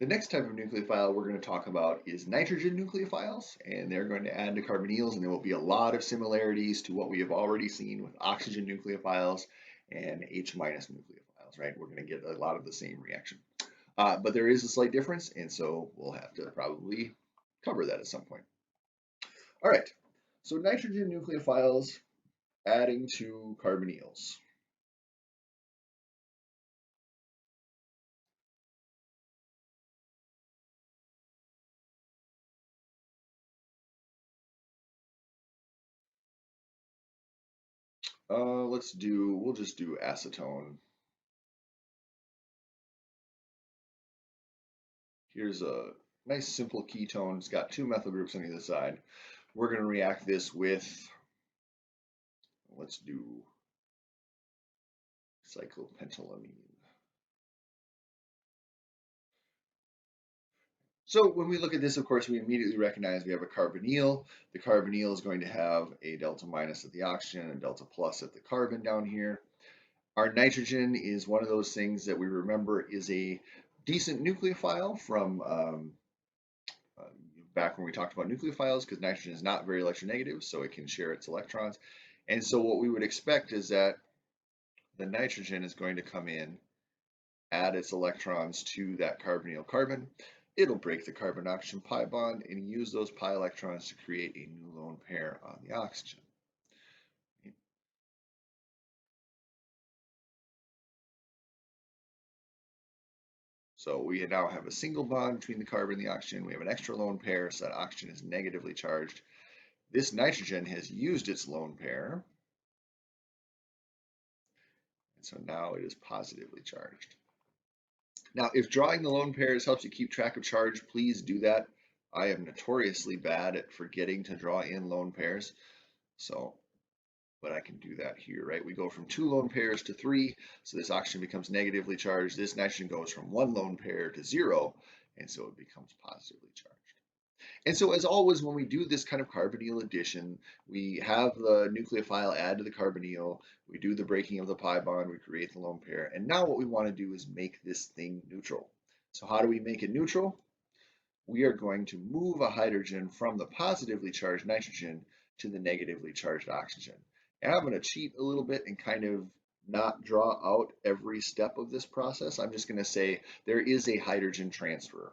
The next type of nucleophile we're going to talk about is nitrogen nucleophiles, and they're going to add to carbonyls, and there will be a lot of similarities to what we have already seen with oxygen nucleophiles and H- nucleophiles, right? We're going to get a lot of the same reaction. But there is a slight difference, and so we'll have to probably cover that at some point. All right, so nitrogen nucleophiles adding to carbonyls. We'll just do acetone. Here's a nice simple ketone. It's got two methyl groups on either side. We're going to react this with, let's do cyclopentylone. So when we look at this, of course, we immediately recognize we have a carbonyl. The carbonyl is going to have a delta minus at the oxygen and delta plus at the carbon down here. Our nitrogen is one of those things that we remember is a decent nucleophile from uh, back when we talked about nucleophiles, because nitrogen is not very electronegative, so it can share its electrons. And so what we would expect is that the nitrogen is going to come in, add its electrons to that carbonyl carbon. It'll break the carbon-oxygen pi bond and use those pi electrons to create a new lone pair on the oxygen. So we now have a single bond between the carbon and the oxygen. We have an extra lone pair, so that oxygen is negatively charged. This nitrogen has used its lone pair, and so now it is positively charged. Now, if drawing the lone pairs helps you keep track of charge, please do that. I am notoriously bad at forgetting to draw in lone pairs, so, but I can do that here, right? We go from 2 lone pairs to 3, so this oxygen becomes negatively charged. This nitrogen goes from 1 lone pair to 0, and so it becomes positively charged. And so as always, when we do this kind of carbonyl addition, we have the nucleophile add to the carbonyl, we do the breaking of the pi bond, we create the lone pair, and now what we want to do is make this thing neutral. So how do we make it neutral? We are going to move a hydrogen from the positively charged nitrogen to the negatively charged oxygen. And I'm going to cheat a little bit and kind of not draw out every step of this process. I'm just going to say there is a hydrogen transfer.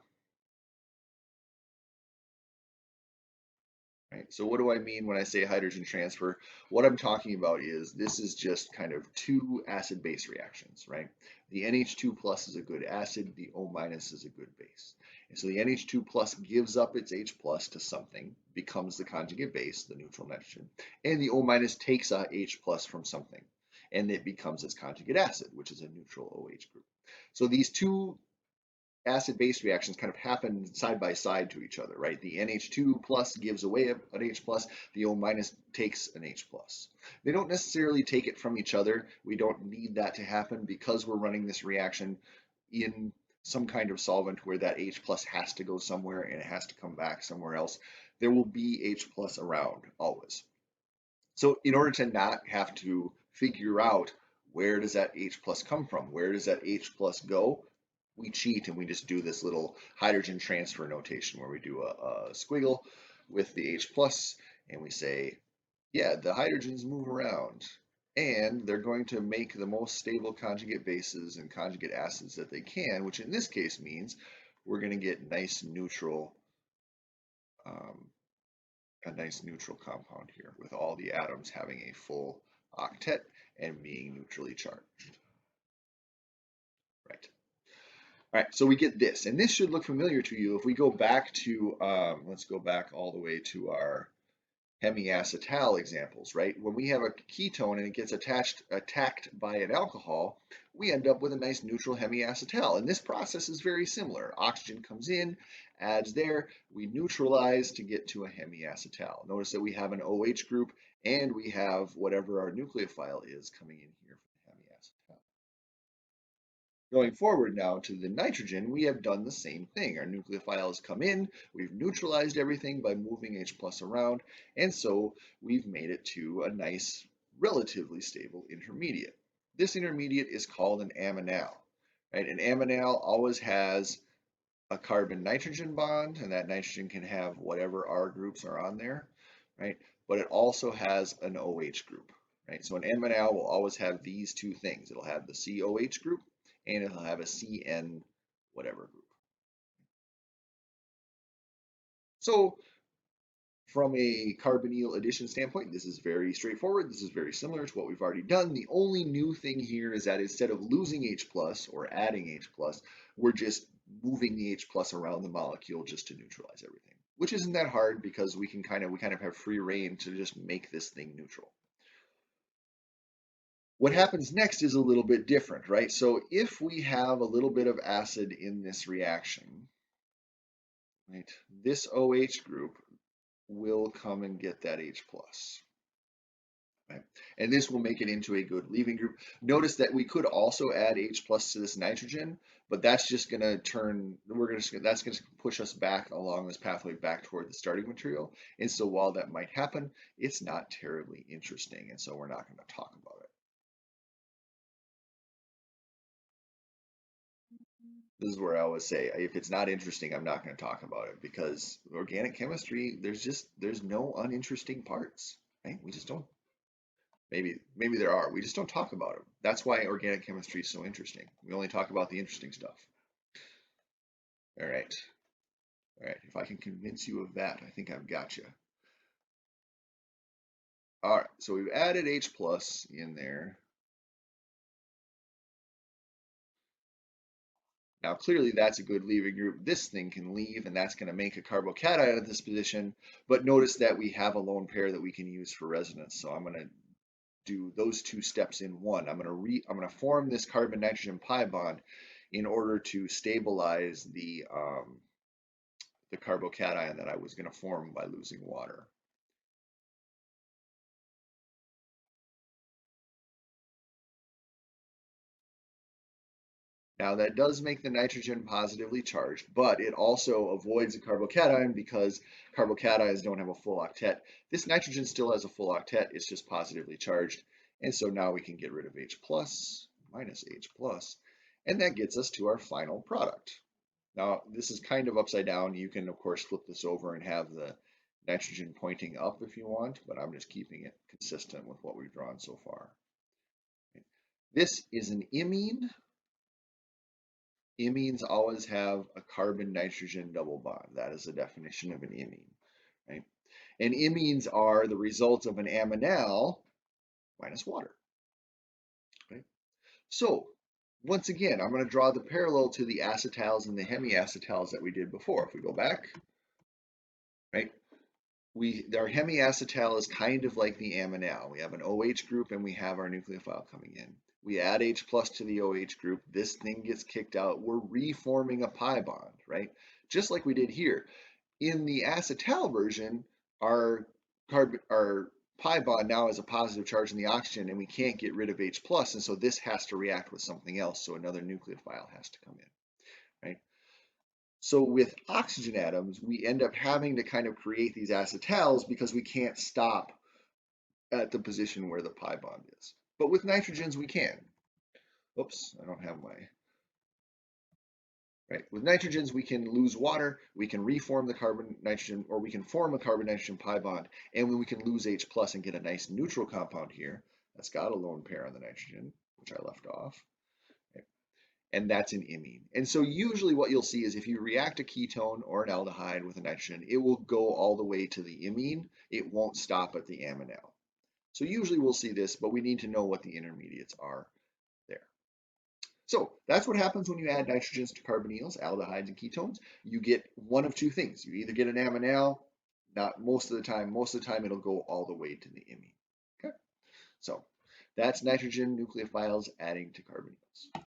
Right? So what do I mean when I say hydrogen transfer? What I'm talking about is this is just kind of two acid-base reactions, right? The NH2 plus is a good acid, the O minus is a good base. And so the NH2 plus gives up its H plus to something, becomes the conjugate base, the neutral nitrogen, and the O minus takes a H plus from something, and it becomes its conjugate acid, which is a neutral OH group. So these two acid-base reactions kind of happen side by side to each other, right? The NH2 plus gives away an H plus, the O minus takes an H plus. They don't necessarily take it from each other. We don't need that to happen because we're running this reaction in some kind of solvent where that H plus has to go somewhere and it has to come back somewhere else. There will be H plus around always. So in order to not have to figure out where does that H plus come from, where does that H plus go, we cheat and we just do this little hydrogen transfer notation where we do a squiggle with the H plus and we say, yeah, the hydrogens move around and they're going to make the most stable conjugate bases and conjugate acids that they can, which in this case means we're going to get um, a nice neutral compound here with all the atoms having a full octet and being neutrally charged. Right. All right, so we get this, and this should look familiar to you if we go back to, let's go back all the way to our hemiacetal examples, right? When we have a ketone and it gets attacked by an alcohol, we end up with a nice neutral hemiacetal. And this process is very similar. Oxygen comes in, adds there, we neutralize to get to a hemiacetal. Notice that we have an OH group and we have whatever our nucleophile is coming in here for the hemiacetal. Going forward now to the nitrogen, we have done the same thing. Our nucleophiles come in, we've neutralized everything by moving H plus around, and so we've made it to a nice, relatively stable intermediate. This intermediate is called an aminal. Right? An aminal always has a carbon-nitrogen bond, and that nitrogen can have whatever R groups are on there, right? But it also has an OH group, right? So an Aminal will always have these two things. It'll have the COH group, and it'll have a CN whatever group. So from a carbonyl addition standpoint, this is very straightforward. This is very similar to what we've already done. The only new thing here is that instead of losing H plus or adding H plus, we're just moving the H plus around the molecule just to neutralize everything, which isn't that hard because we kind of have free reign to just make this thing neutral. What happens next is a little bit different, right? So if we have a little bit of acid in this reaction, right, this OH group will come and get that H plus. Right? And this will make it into a good leaving group. Notice that we could also add H plus to this nitrogen, but that's just going to that's going to push us back along this pathway back toward the starting material. And so while that might happen, it's not terribly interesting. And so we're not going to talk about it. This is where I always say, if it's not interesting, I'm not going to talk about it, because organic chemistry, there's no uninteresting parts, right? We just don't. Maybe there are. We just don't talk about them. That's why organic chemistry is so interesting. We only talk about the interesting stuff. All right. All right. If I can convince you of that, I think I've got you. All right. So we've added H plus in there. Now, clearly that's a good leaving group. This thing can leave, and that's going to make a carbocation at this position. But notice that we have a lone pair that we can use for resonance. So I'm going to do those two steps in one. I'm going to form this carbon-nitrogen pi bond in order to stabilize the carbocation that I was going to form by losing water. Now that does make the nitrogen positively charged, but it also avoids a carbocation because carbocations don't have a full octet. This nitrogen still has a full octet, it's just positively charged. And so now we can get rid of H plus minus H plus, and that gets us to our final product. Now this is kind of upside down. You can of course flip this over and have the nitrogen pointing up if you want, but I'm just keeping it consistent with what we've drawn so far. This is an imine. Imines always have a carbon-nitrogen double bond. That is the definition of an imine, right? And imines are the result of an aminal minus water, right? So once again, I'm going to draw the parallel to the acetals and the hemiacetals that we did before. If we go back, right? Our hemiacetal is kind of like the aminal. We have an OH group and we have our nucleophile coming in. We add H plus to the OH group, this thing gets kicked out. We're reforming a pi bond, right? Just like we did here. In the acetal version, our pi bond now has a positive charge in the oxygen and we can't get rid of H plus, and so this has to react with something else, so another nucleophile has to come in, right? So with oxygen atoms, we end up having to kind of create these acetals because we can't stop at the position where the pi bond is. But with nitrogens, we can. Oops, I don't have my... Right. With nitrogens, we can lose water, we can reform the carbon-nitrogen, or we can form a carbon-nitrogen pi bond, and we can lose H plus and get a nice neutral compound here that's got a lone pair on the nitrogen, which I left off. Right. And that's an imine. And so usually what you'll see is if you react a ketone or an aldehyde with a nitrogen, it will go all the way to the imine. It won't stop at the aminal. So usually we'll see this, but we need to know what the intermediates are there. So that's what happens when you add nitrogens to carbonyls, aldehydes, and ketones. You get one of two things. You either get an aminal, not most of the time. Most of the time it'll go all the way to the imine. Okay, so that's nitrogen nucleophiles adding to carbonyls.